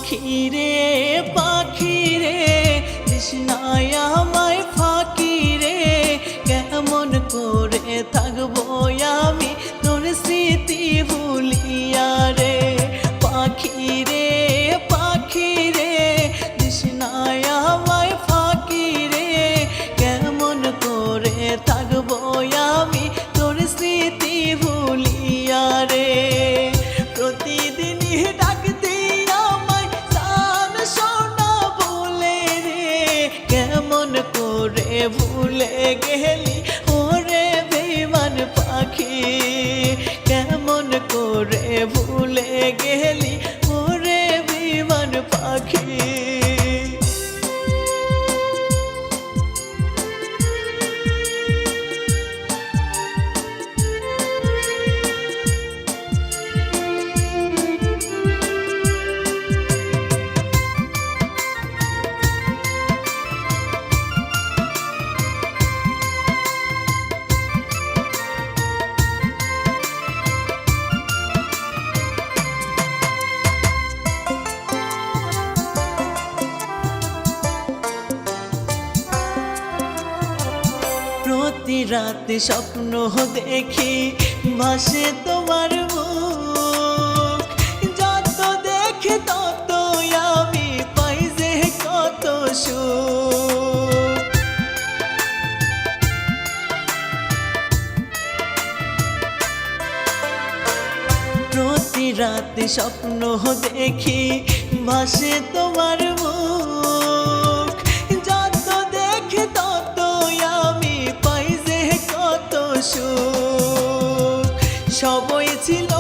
পাখিরে পাখিরে তৃষ্ণায় আমায় ফাঁকিরে কেমন করে থাকবো আমি তোর স্মৃতি ভুলিয়া রে পাখিরে পাখিরে তৃষ্ণায় আমায় ফাঁকিরে কেমন করে থাকবো আমি তোর স্মৃতি ভুলিয়া রে প্রতিদিনই ডাকতে আমায় জান সোনা বলে রে কেমন করে ভুলে গেলি ওরে বেঈমান পাখি কেমন করে ভুলে গেলি ওরে বেঈমান পাখি প্রতি রাতে স্বপ্ন দেখি ভাসে তোমার মুখ যত দেখি তত আমি পাই যে কত সুখ প্রতি রাতে স্বপ্ন দেখি ভাসে তোমার মুখ যত দেখি তত আমি পাই যে কত সুখ সবই ছিল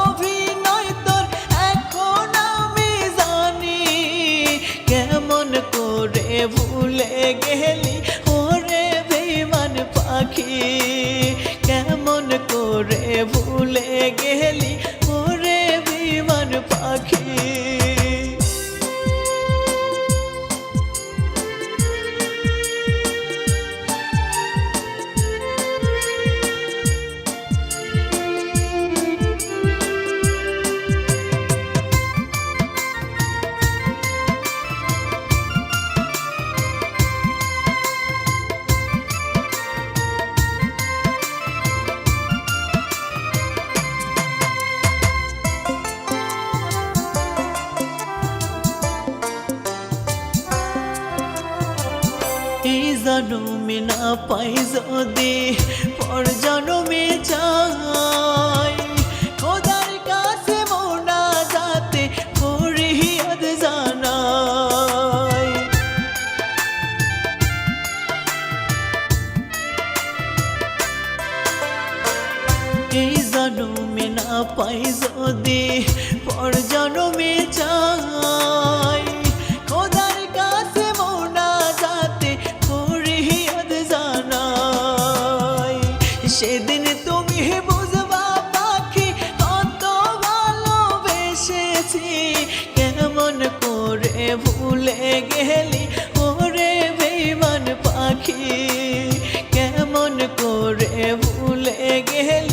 অভিনয় তোর এখন আমি জানি কেমন করে ভুলে গেলি ওরে বেঈমান পাখি কেমন করে ভুলে গেলি ওরে বেঈমান পাখি এই জন্মে না পাই যদি পর জন্মে চাই খোদার কাছে মোনাজাতে ফরিয়াদ জানাই এই জন্মে না পাই যদি পর জন্মে চাই খোদার কাছে মোনাজাতে ফরিয়াদ জানাই সেদিন তুমি বুঝবা পাখি কত ভালোবেসেছি কেমন করে ভুলে গেলি ওরে বেঈমান পাখি কেমন করে ভুলে গেলি